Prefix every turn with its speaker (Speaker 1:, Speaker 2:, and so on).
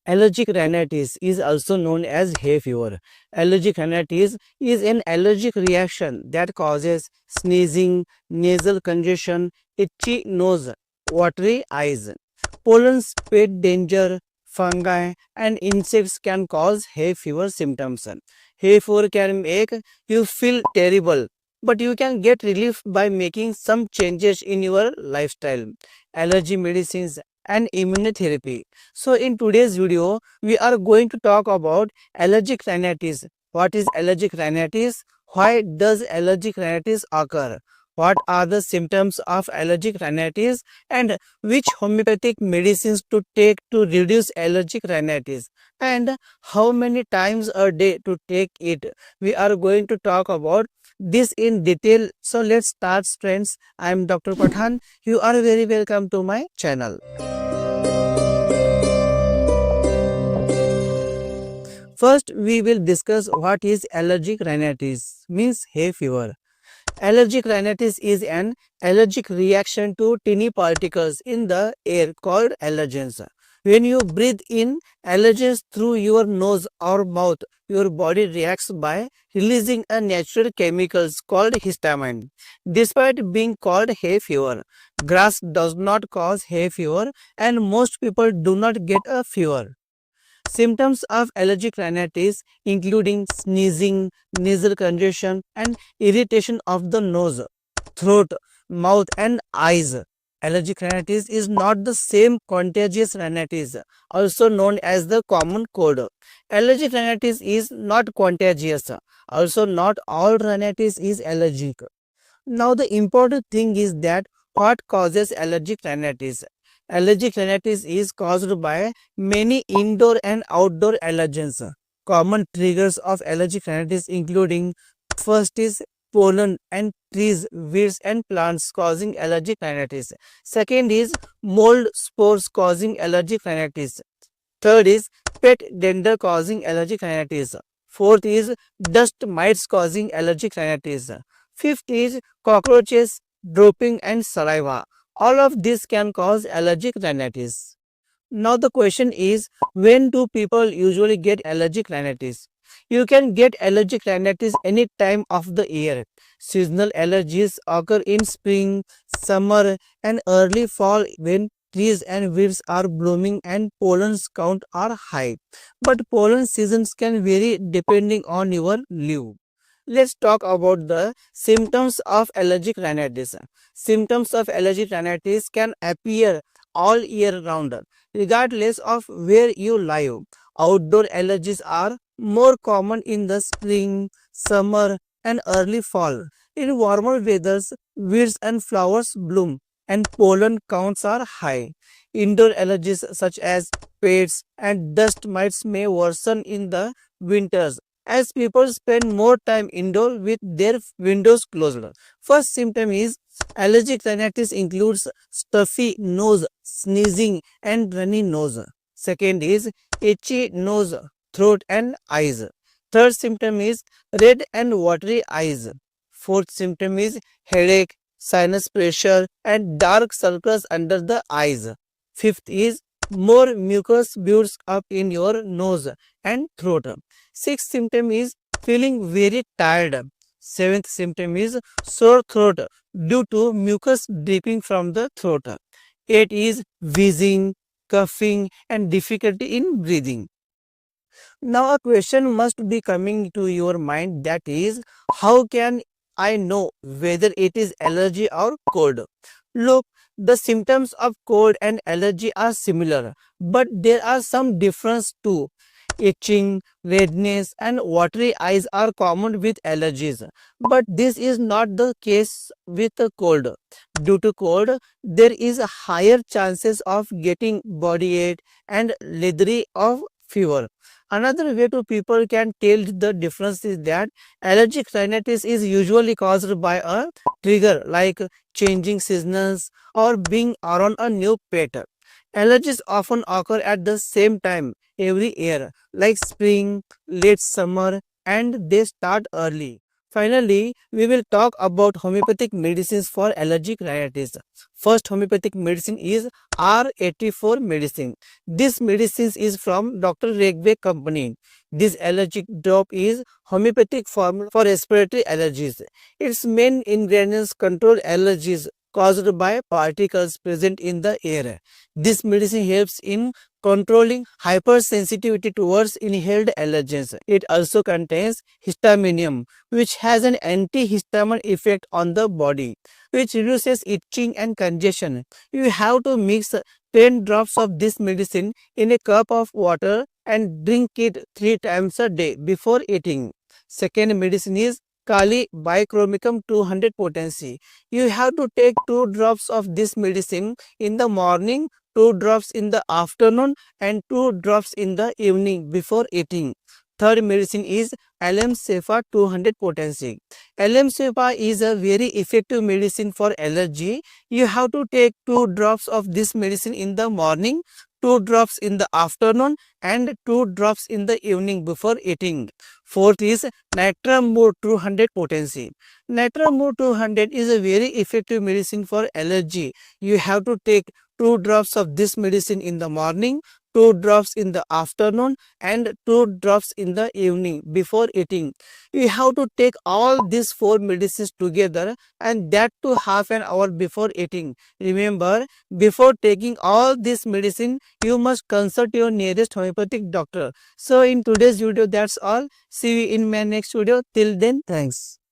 Speaker 1: Allergic rhinitis is also known as hay fever. Allergic rhinitis is an allergic reaction that causes sneezing, nasal congestion, itchy nose, watery eyes. Pollen, spit danger, fungi, and insects can cause hay fever symptoms. Hay fever can make you feel terrible, but you can get relief by making some changes in your lifestyle. Allergy medicines and immunotherapy. So in today's video, we are going to talk about allergic rhinitis. What is allergic rhinitis? Why does allergic rhinitis occur? What are the symptoms of allergic rhinitis and which homeopathic medicines to take to reduce allergic rhinitis and how many times a day to take it? We are going to talk about this in detail. So let's start, friends. I am Dr. Pathan. You are very welcome to my channel. First, we will discuss what is allergic rhinitis, means hay fever. Allergic rhinitis is an allergic reaction to tiny particles in the air called allergens. When you breathe in allergens through your nose or mouth, your body reacts by releasing a natural chemicals called histamine. Despite being called hay fever, grass does not cause hay fever and most people do not get a fever. Symptoms of allergic rhinitis including sneezing, nasal congestion and irritation of the nose, throat, mouth and eyes. Allergic rhinitis is not the same contagious rhinitis, also known as the common cold. Allergic rhinitis is not contagious. Also, not all rhinitis is allergic. Now, the important thing is that what causes allergic rhinitis? Allergic rhinitis is caused by many indoor and outdoor allergens. Common triggers of allergic rhinitis including first is pollen and trees, weeds and plants causing allergic rhinitis. Second is mold spores causing allergic rhinitis. Third is pet dander causing allergic rhinitis. Fourth is dust mites causing allergic rhinitis. Fifth is cockroaches, dropping and saliva. All of this can cause allergic rhinitis. Now the question is, when do people usually get allergic rhinitis? You can get allergic rhinitis any time of the year. Seasonal allergies occur in spring, summer and early fall when trees and weeds are blooming and pollen count are high. But pollen seasons can vary depending on your leaf. Let's talk about the symptoms of allergic rhinitis. Symptoms of allergic rhinitis can appear all year round, regardless of where you live. Outdoor allergies are more common in the spring, summer, and early fall. In warmer weathers, weeds and flowers bloom, and pollen counts are high. Indoor allergies such as pests and dust mites may worsen in the winters as people spend more time indoor with their windows closed. First symptom is allergic rhinitis includes stuffy nose, sneezing and runny nose. Second is itchy nose, throat and eyes. Third symptom is red and watery eyes. Fourth symptom is headache, sinus pressure and dark circles under the eyes. Fifth is more mucus builds up in your nose and throat. Sixth symptom is feeling very tired. Seventh symptom is sore throat due to mucus dripping from the throat. Eight is wheezing, coughing and difficulty in breathing. Now a question must be coming to your mind, that is, how can I know whether it is allergy or cold? Look, the symptoms of cold and allergy are similar, but there are some difference too. Itching, redness and watery eyes are common with allergies, but this is not the case with the cold. Due to cold, there is a higher chances of getting body ache and leathery of fever. Another way to people can tell the difference is that allergic rhinitis is usually caused by a trigger like changing seasons or being around a new pet. Allergies often occur at the same time every year, like spring, late summer, and they start early. Finally, we will talk about homeopathic medicines for allergic rhinitis. First homeopathic medicine is R84 medicine. This medicine is from Dr. Regbe company. This allergic drop is homeopathic formula for respiratory allergies. Its main ingredients control allergies caused by particles present in the air. This medicine helps in controlling hypersensitivity towards inhaled allergens. It also contains histaminium, which has an antihistamine effect on the body, which reduces itching and congestion. You have to mix 10 drops of this medicine in a cup of water and drink it 3 times a day before eating. Second medicine is Kali bichromicum 200 potency. You have to take 2 drops of this medicine in the morning, 2 drops in the afternoon and 2 drops in the evening before eating. Third medicine is Alum Cephas 200 potency. Alum Cephas is a very effective medicine for allergy. You have to take 2 drops of this medicine in the morning, 2 drops in the afternoon and 2 drops in the evening before eating. Fourth is Nitramur 200 potency. Nitramur 200 is a very effective medicine for allergy. You have to take 2 drops of this medicine in the morning, 2 drops in the afternoon and 2 drops in the evening before eating. You have to take all these 4 medicines together and that to half an hour before eating. Remember, before taking all this medicine, you must consult your nearest homeopathic doctor. So in today's video, that's all. See you in my next video. Till then, thanks.